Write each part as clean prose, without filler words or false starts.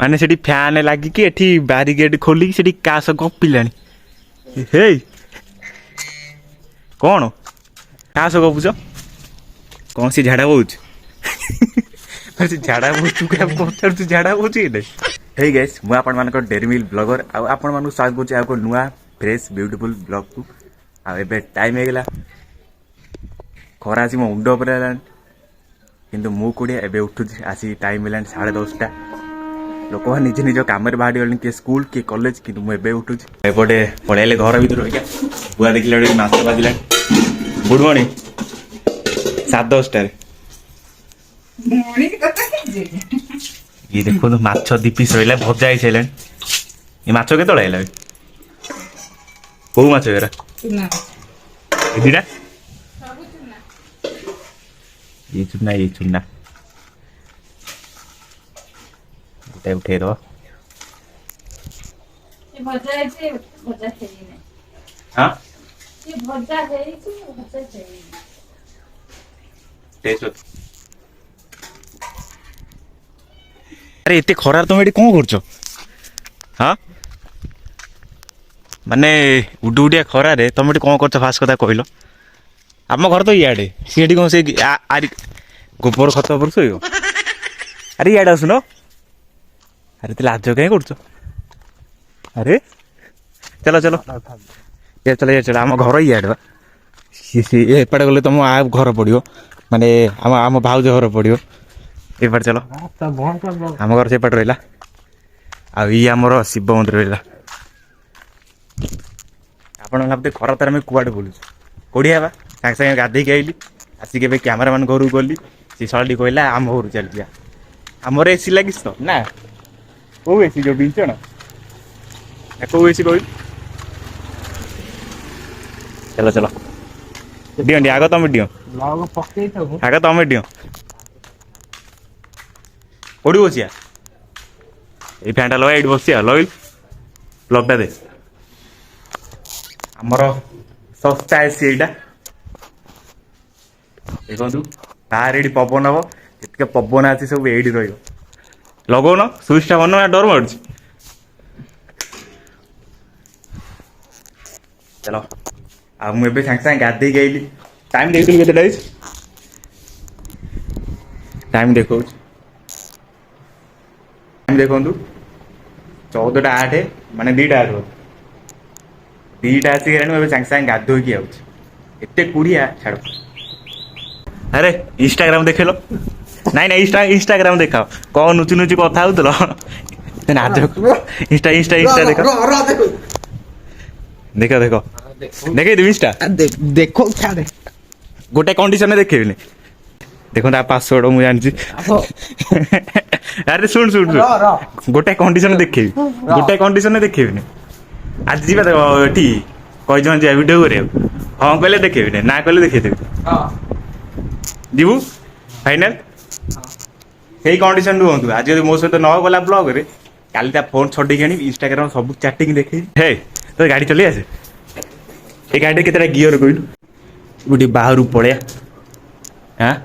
माने सेठी फैन लागिकी एठी बारिकेड खोलिकी सेठी कास गपिलानी हे कौन कास गपुच कौन सी झाड़ा बोच झाड़ा बोच पचार झाड़ा बोच हे गाइस मु आपण मानक डेरी मिल ब्लॉगर आपण मानक स्वागत करछि आको नुआ फ्रेश ब्यूटीफुल ब्लॉग को आ एबे टाइम हे गेला खरा आसी मो मुंड ऊपर हेलान किंतु मु कोडिया एबे उठुछि आसी टाइम हेलान 10:30 लोक निज निज काम बाहरी गले किए स्कूल किए कॉलेज कि मुझे उठुची एपटे पलैले घर भर रही बुआ देखला मास बाजिला गुड मॉर्निंग 10:30 ये देखो तो माछ दी पीस रहा भजा ही सारे ये माछ के तला कौ माछ दीटा ये चुना उठे दो अरे इतने खरार तुम ये कौन कर हाँ माने उडुडिया खरारे तुम ये कौन कर फास्ट कथा कहल आम घर तो इे सी कौन से गोबर खत पर शो अरे इे आसुन अरे तो लाज कहीं कर अरे चलो चलो ये चलो ये चलो आम घर इे एपटे गले तुम आ घर पड़ो माने आम भाउज घर पड़ो एपटे चलो आम घर सेपटे रहा आमर शिव मंदिर रहा आपण भावते खरा तार कुआडे बोलूँ कोड़िया बा सागे सागे गाधे आईली आसिक कैमेरा मान घर को गली सी सल्टी कहला आम घर चल जा आमर एसी लगी तो ना कौ एसी जो बिंचण कौ एसी कह चलो चलो दियो डी आग तुम दियो आग तुम दियो कौटी बसिया ये फैनटा लगा ये बसिया लगे प्लगटा दे आमर सस्ता एसी यहाँ देखु बाहर ये पवन हम जितके पवन आसी सब ये लगौन सुइचटा बन डर मार चलो आ मुझे सागे सागे गाधे आईली टाइम देखी के टाइम देखो टाइम देखु 14:08 माने 2:08 आसिक सागे सागे गाधोकी आते कुड़िया छाड़ अरे इंस्टाग्राम देख लो नाई ना इंस्टाग्राम देखाओ कौन नुचु नुचु कथा होतलो इंस्टा इंस्टा इंस्टा देखो देखो देखो देखे देवी इंस्टा देखो क्या दे गोटे कंडीशन में देखेबिनी देखो ता पासवर्ड मु जानछि अरे सुन सुन सुन गोटे कंडीशन देखेबी गोटे कंडीशन में देखेबिनी आज जीवा देखो एठी कहि जन जे वीडियो करे हां कहले देखेबिनी ना कहले देखे देबी हां जीवु फाइनल यही कंडीशन रुहतु आज मो सहित न गला ब्लॉग रे काली फोन छड़ी आनी इंस्टाग्राम सब चैटिंग देखे हे तो गाड़ी चली आसे ये गाड़ी केतरा गियर कहलु गोटे बाहर पड़े हाँ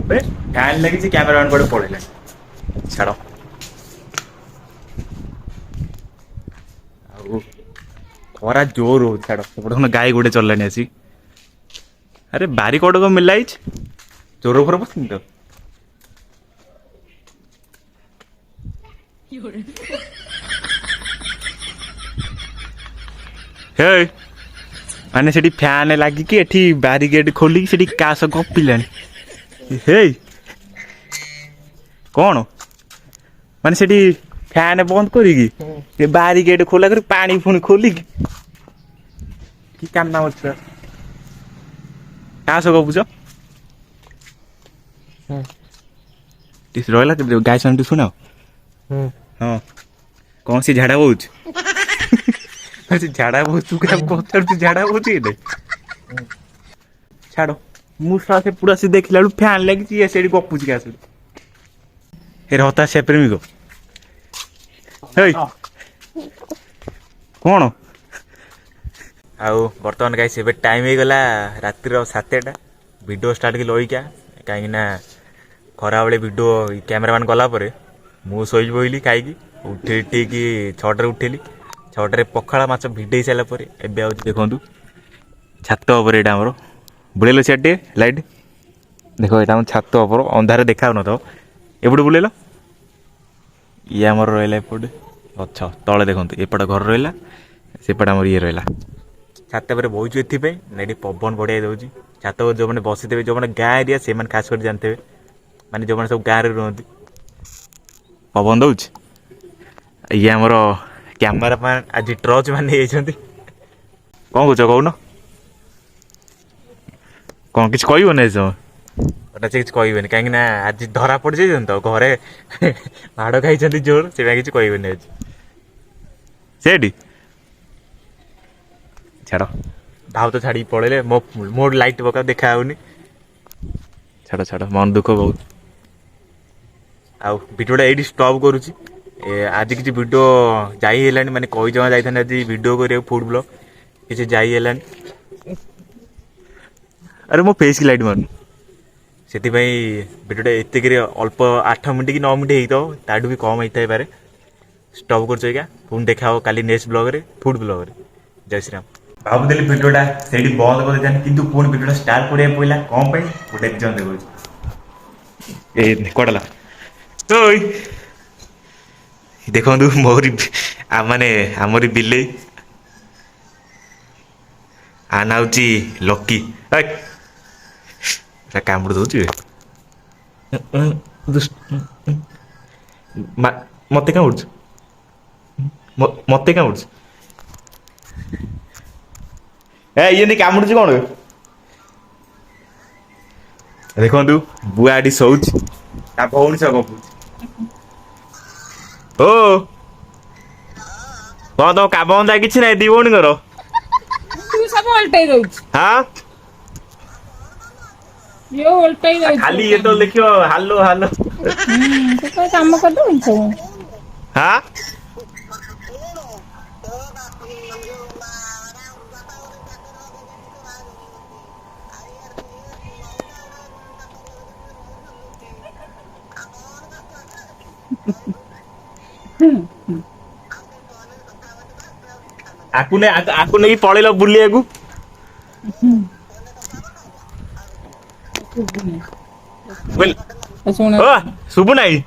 फैन लगी कैमेरा मैन पड़े पड़ेगा छाड़ खरा जोर हो छाड़ सेपटे गाई गोटे चलानी आसी अरे बारिकोड को मिला चोर फोर पसंद तो हे माने सेठी फैन लागिकी एठी बारिकेड खोलिकी सेठी कास गपिलानी हे कौन माने सेठी फैन बंद करिकी बारिकेड खोला कर पानी पुणी खोलिकी कि कान्ना अच्छा कास गपुच रहा गाय साउंड सुनाओ हाँ कौन सी झाड़ा बोच झाड़ा बोच पचार झाड़ा बोच छाड़ मुसा से पूरा से देखला फैन लगी से गपुच क्या हता से प्रेमी को कौन आउ बर्तमान गाइस एबे टाइम हो गला रातिर 7टा वीडियो स्टार्ट की लइका कहीं खरा बेले वीडियो कैमेरा मैन गला ମୁଁ ଶୋଇ ପଇଲି ଖାଇକି ଉଠି ଠିକ୍ 6টাରେ ଉଠିଲି। 6টাରେ ପଖାଳ ମାଛ ଭିଡ଼େଇ ସାରିଲା ପରେ ଏବେ ଆଉଛି ଦେଖନ୍ତୁ ଛାତ ଉପରେ ଏଇଟା ଆମର ବୁଲେଇଲ ସିଆଡ଼େ ଟିକେ ଲାଇଟ୍ ଦେଖ ଏଇଟା ଆମ ଛାତ ଉପର ଅନ୍ଧାରେ ଦେଖାଯାଉନଥିବ ଏପଟେ ବୁଲେଇଲ ଇଏ ଆମର ରହିଲା ଏପଟେ ଗଛ ତଳେ ଦେଖନ୍ତୁ ଏପଟେ ଘର ରହିଲା ସେପଟେ ଆମର ଇଏ ରହିଲା ଛାତ ଉପରେ ବଇଛୁ ଏଥିପାଇଁ ନା ଏଠି ପବନ ବଢ଼ିଆ ଦେଉଛି ଛାତ ଉପରେ ଯେଉଁମାନେ ବସିଥିବେ ଯେଉଁମାନେ ଗାଁ ଏରିଆ ସେମାନେ ଖାସ୍ କରି ଜାଣିଥିବେ ମାନେ ଯେଉଁମାନେ ସବୁ ଗାଁରେ ରୁହନ୍ତି ପବନ ଦେଉଛି ଇଏ ଆମର କ୍ୟାମେରା ମ୍ୟାନ୍ ଆଜି ଟର୍ଚ୍ଚ ମାନ ନେଇଯାଇଛନ୍ତି କ'ଣ କହୁଛ କହୁନ କ'ଣ କିଛି କହିବନି ଆଜି ତମେ ସେ କିଛି କହିବେନି କାହିଁକି ନା ଆଜି ଧରା ପଡ଼ିଯାଇଛନ୍ତି ତ ଘରେ ମାଡ଼ ଖାଇଛନ୍ତି ଜୋର ସେଥିପାଇଁ କିଛି କହିବେନି ଆଜି ସେଠି ଛାଡ଼ ଭାଉ ତ ଛାଡ଼ିକି ପଳେଇଲେ ମୋ ଲାଇଟ୍ ପକା ଦେଖା ହେଉନି ଛାଡ଼ ଛାଡ଼ ମନ ଦୁଃଖ ବହୁତ ଆଉ ଭିଡ଼ିଓଟା ଏଇଠି ଷ୍ଟପ୍ କରୁଛି ଆଜି କିଛି ଭିଡ଼ିଓ ଯାଇ ହେଲାନି ମାନେ କହିଜମା ଯାଇଥାନ୍ତି ଆଜି ଭିଡ଼ିଓ କରିବାକୁ ଫୁଡ୍ ବ୍ଲଗ୍ କିଛି ଯାଇ ହେଲାନି ଆରେ ମୋ ଫେସ୍ କି ଲାଇଟ୍ ମାରୁନି ସେଥିପାଇଁ ଭିଡ଼ିଓଟା ଏତିକିରେ ଅଳ୍ପ 8 ମିନିଟ୍ କି 9 ମିନିଟ୍ ହେଇଥିବ ତାଠୁ ବି କମ୍ ହେଇଥାଇପାରେ ଷ୍ଟପ୍ କରୁଛୁ ଆଜ୍ଞା ପୁଣି ଦେଖା ହେବ କାଲି ନେକ୍ସଟ ବ୍ଲଗ୍ରେ ଫୁଡ୍ ବ୍ଲଗ୍ରେ ଜୟ ଶ୍ରୀରାମ ଭାବୁଥିଲି ଭିଡ଼ିଓଟା ସେଇଠି ବନ୍ଦ କରିଦେଇଥାନ୍ତି କିନ୍ତୁ ପୁଣି ଭିଡ଼ିଓଟା ଷ୍ଟାର୍ଟ କରିବାକୁ ପଡ଼ିଲା କ'ଣ ପାଇଁ ଗୋଟେ ଏକ୍ଜାମ୍ ଦେଖଉଛି ଏ କୁଆଡ଼େ ଓଇ ଦେଖନ୍ତୁ ମୋରି ମାନେ ଆମରି ବିଲେଇ ଆ ନା ହେଉଛି ଲକି କାମୁଡ଼ି ଦେଉଛି ମତେ କାମୁଡ଼ୁଛୁ ମତେ କାମୁଡ଼ୁଛୁ ଇଏ ନେଇ କାମୁଡ଼ୁଛି କ'ଣ ଦେଖନ୍ତୁ ବୁଆ ଏଠି ଶୋଉଛି ତା ଭଉଣୀ ସହ ଗପୁଛି ଓ କ'ଣ ତମ କାମ ଧନ୍ଦା କିଛି ନାହିଁ ଦି ଭଉଣୀଙ୍କର ହଁ ଖାଲି ଯେତେବେଳେ ଦେଖିବ ହାଲୋ ହାଲୋ କାମ କରିଦଉ ହଁ ଆକୁ ନେଇକି ପଳେଇଲ ବୁଲିବାକୁ ଶୁଭୁ ନାହିଁ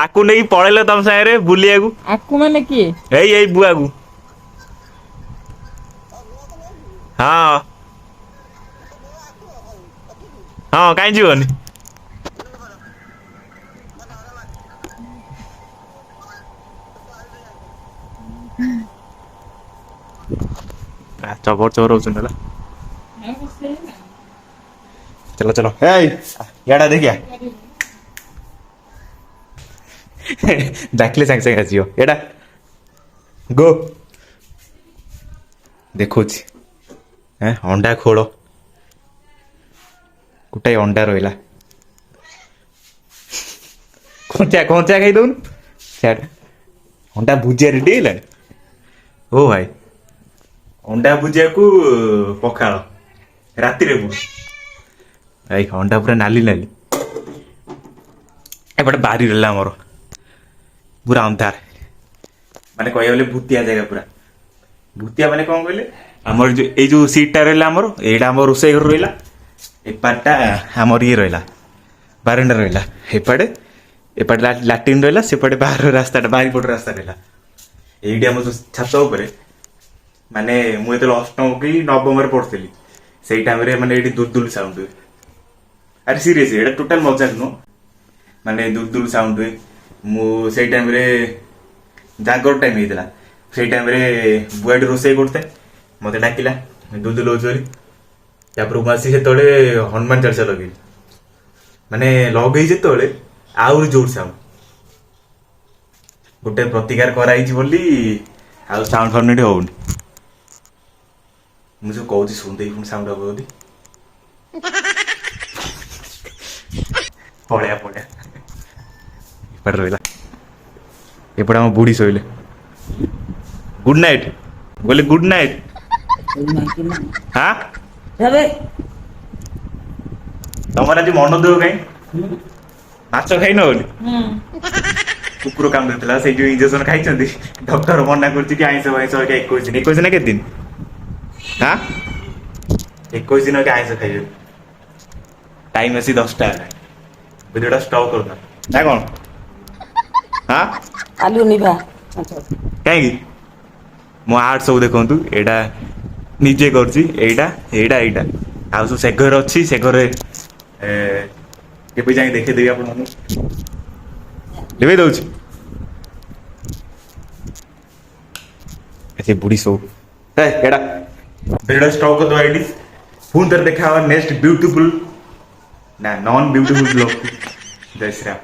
ଆକୁ ନେଇକି ପଳେଇଲ ତମ ସାଙ୍ଗରେ ବୁଲିବାକୁ ଆକୁ ମାନେ କିଏ ଏଇ ବୁଆକୁ ହଁ ହଁ କାହିଁ ଯିବନି ଚବର ଚବର ହଉଛନ୍ତି ହେଲା चलो चलो याडा देखिया डाकिले सागे सागे आसियो एडा गो देखुची अंडा खोल गोटे अंडा रहा कंचा कंचा खाई दौन अंडा भुजिया रेडी है ओ भाई अंडा भुजिया को पखाल राति रे भाई अंडा पूरा नाली नाली एपटे बारी रहा मोर पूरा अंधार माने कह भूतिया जगह पूरा भूतिया माने कौन कहले आमर जो ये जो सीटा रहा आमर यहाँ आम रोसे घर रहा एपाटा आमर ये रहा बारंडा रहा एपटे एपटे लाट्रिन रहा सेपटे बाहर रास्ता बारीपट रास्ता रहा ये आम छात माने मुझे अष्टम कि नवम पढ़ी से टाइम माने ये दुलदुल साउंड हुए अरे सीरियस ये टोटाल मजाक नुह माने दुलदुल साउंड हुए मुझे टाइम जागर टाइम होता से टाइम बुआटी रोसे करते मत डाकिला दुलदुल होपर आसी से हनुमान चालीसा लगे माने लगे जो आउ जोर साउंड गोटे प्रतिकार कराई साउंड फाउंड होनी मुझे कहूँ सुनते पुणी साउंड हम बोली पड़िया पड़िया एपटे रहा एपटे आम बुढ़ी शोले गुड नाइट बोले गुड नाइट हाँ तुम आज मन दुख कहीं ମାଛ ଖାଇନ ବୋଲି କୁକୁର କାମୁଡୁଥିଲା ସେଇ ଯୋଉ ଇଞ୍ଜେକ୍ସନ ଖାଇଛନ୍ତି ଡକ୍ଟର ମନା କରୁଛି କି ଆଇଁଷ ଫାଇଁଷ 21 ଦିନ ନା କେତେ ଦିନ ହଁ 21 ଦିନ ଆଇଁଷ ଖାଇବେ ଟାଇମ ଆସି 10ଟା ହେଲା ଭିଡ଼ିଓଟା ଷ୍ଟପ୍ କରୁନା ନା କଣ ହଁ ଆଲୁ ନିଭା କାହିଁକି ମୋ ଆର୍ଟ ସବୁ ଦେଖନ୍ତୁ ଏଇଟା ନିଜେ କରୁଛି ଏଇଟା ଆଉ ସବୁ ସେ ଘରେ ଅଛି ସେ ଘରେ କେବେ ଯାଇ ଦେଖେଇଦେବି ଆପଣଙ୍କୁ ଲିଭେଇ ଦଉଛି ସେ ବୁଢୀ ସବୁ ଏଇଟା ଭିଡ଼ିଓ ଷ୍ଟପ୍ କରିଦେବା ଏଇଠି ପୁଣି ଥରେ ଦେଖା ହବା ନେକ୍ସଟ ବ୍ୟୁଟିଫୁଲ ନା ନନ୍ ବ୍ୟୁଟିଫୁଲ ବ୍ଲଗକୁ ଜୟ ଶ୍ରୀରାମ